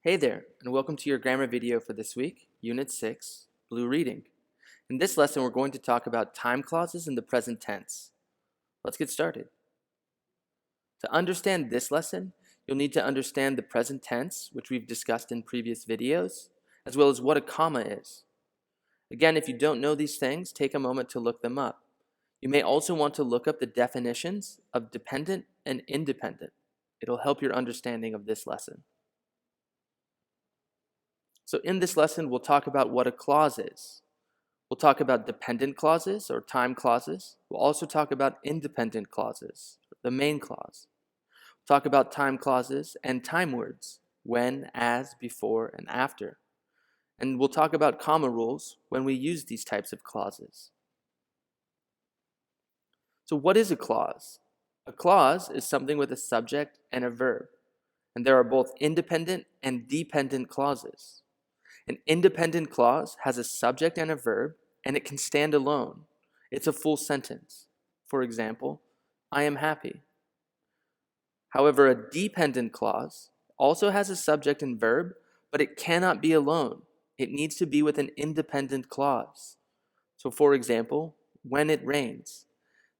Hey there, and welcome to your grammar video for this week, Unit 6, Blue Reading. In this lesson, we're going to talk about time clauses in the present tense. Let's get started. To understand this lesson, you'll need to understand the present tense, which we've discussed in previous videos, as well as what a comma is. Again, if you don't know these things, take a moment to look them up. You may also want to look up the definitions of dependent and independent. It'll help your understanding of this lesson. So in this lesson, we'll talk about what a clause is. We'll talk about dependent clauses or time clauses. We'll also talk about independent clauses, the main clause. We'll talk about time clauses and time words, when, as, before, and after. And we'll talk about comma rules when we use these types of clauses. So what is a clause? A clause is something with a subject and a verb. And there are both independent and dependent clauses. An independent clause has a subject and a verb, and it can stand alone. It's a full sentence. For example, I am happy. However, a dependent clause also has a subject and verb, but it cannot be alone. It needs to be with an independent clause. So for example, when it rains.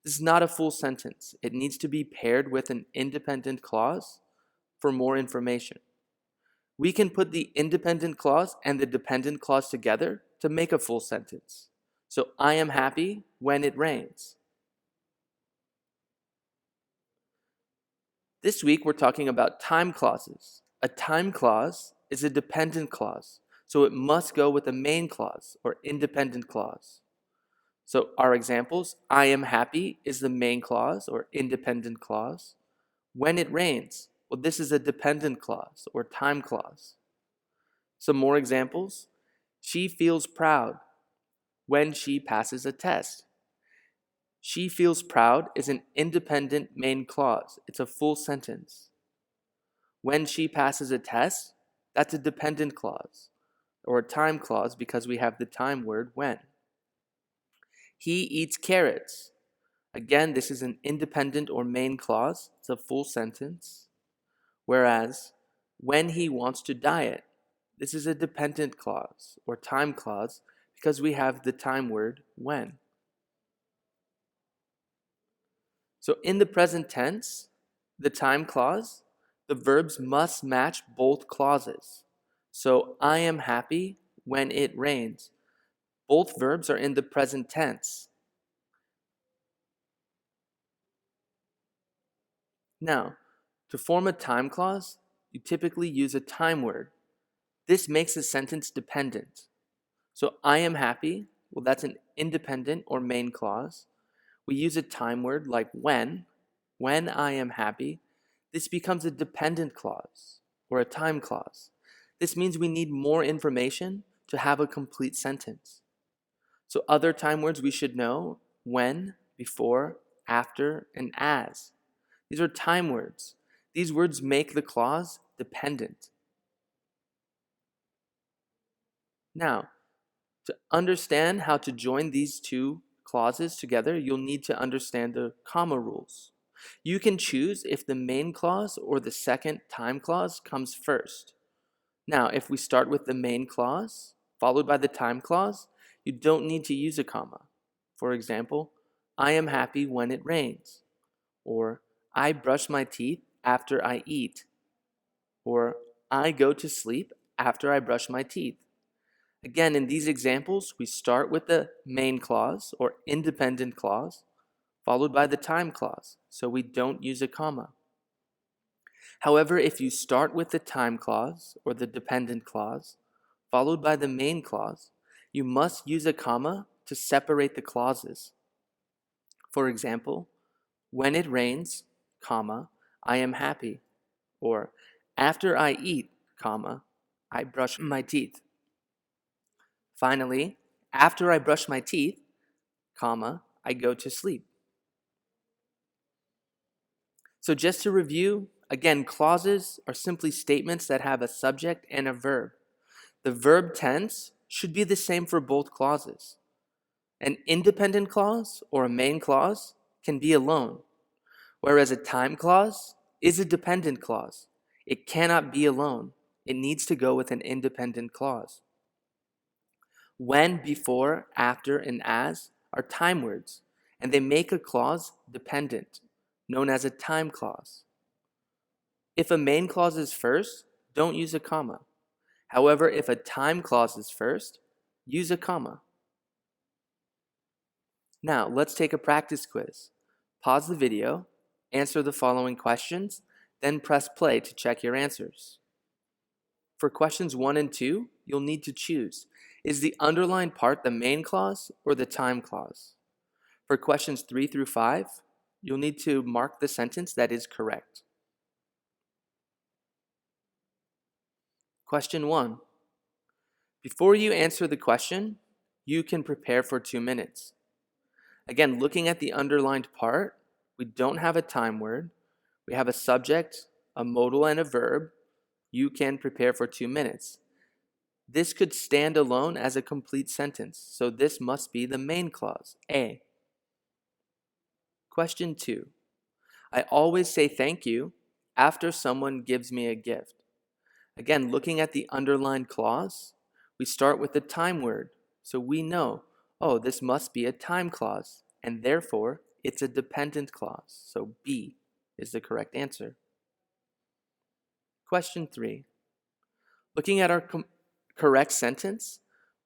This is not a full sentence. It needs to be paired with an independent clause for more information. We can put the independent clause and the dependent clause together to make a full sentence. So, I am happy when it rains. This week, we're talking about time clauses. A time clause is a dependent clause, so it must go with a main clause or independent clause. So, our examples, I am happy is the main clause or independent clause. When it rains, well, this is a dependent clause or time clause. Some more examples. She feels proud when she passes a test. She feels proud is an independent main clause. It's a full sentence. When she passes a test, that's a dependent clause or a time clause because we have the time word when. He eats carrots. Again, this is an independent or main clause. It's a full sentence. Whereas, when he wants to diet, this is a dependent clause or time clause because we have the time word when. So in the present tense, the time clause, the verbs must match both clauses. So I am happy when it rains. Both verbs are in the present tense. Now, to form a time clause, you typically use a time word. This makes a sentence dependent. So I am happy, well, that's an independent or main clause. We use a time word like when I am happy. This becomes a dependent clause or a time clause. This means we need more information to have a complete sentence. So other time words we should know, when, before, after, and as. These are time words. These words make the clause dependent. Now, to understand how to join these two clauses together, you'll need to understand the comma rules. You can choose if the main clause or the second time clause comes first. Now, if we start with the main clause, followed by the time clause, you don't need to use a comma. For example, I am happy when it rains. Or, I brush my teeth after I eat. Or, I go to sleep after I brush my teeth. Again, in these examples, we start with the main clause or independent clause, followed by the time clause, so we don't use a comma. However, if you start with the time clause or the dependent clause, followed by the main clause, you must use a comma to separate the clauses. For example, when it rains, comma, I am happy. Or, after I eat, comma, I brush my teeth. Finally, after I brush my teeth, comma, I go to sleep. So just to review, again, clauses are simply statements that have a subject and a verb. The verb tense should be the same for both clauses. An independent clause or a main clause can be alone, whereas a time clause is a dependent clause. It cannot be alone. it needs to go with an independent clause. When, before, after, and as are time words, and they make a clause dependent, known as a time clause. If a main clause is first, don't use a comma. However, if a time clause is first, use a comma. Now, let's take a practice quiz. Pause the video, answer the following questions, then press play to check your answers. For questions 1 and 2, you'll need to choose. Is the underlined part the main clause or the time clause? For questions 3 through 5, you'll need to mark the sentence that is correct. Question 1. Before you answer the question, you can prepare for 2 minutes. Again, looking at the underlined part, we don't have a time word. We have a subject, a modal, and a verb. You can prepare for 2 minutes. This could stand alone as a complete sentence, so this must be the main clause, A. Question 2. I always say thank you after someone gives me a gift. Again, looking at the underlined clause, we start with the time word, so we know, oh, this must be a time clause, and therefore it's a dependent clause, so B is the correct answer. Question 3. Looking at our correct sentence,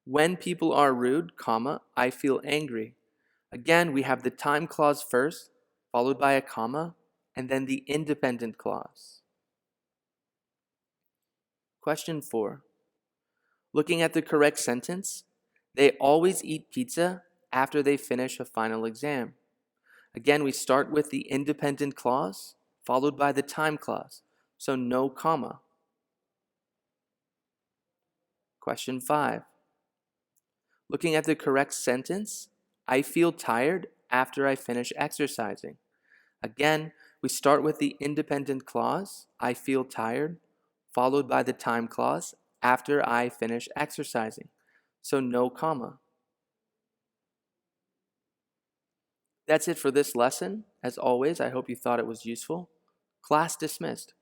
when people are rude, comma, I feel angry. Again, we have the time clause first, followed by a comma, and then the independent clause. Question 4. Looking at the correct sentence, they always eat pizza after they finish a final exam. Again, we start with the independent clause, followed by the time clause, so no comma. Question 5. Looking at the correct sentence, I feel tired after I finish exercising. Again, we start with the independent clause, I feel tired, followed by the time clause, after I finish exercising. So no comma. That's it for this lesson. As always, I hope you thought it was useful. Class dismissed.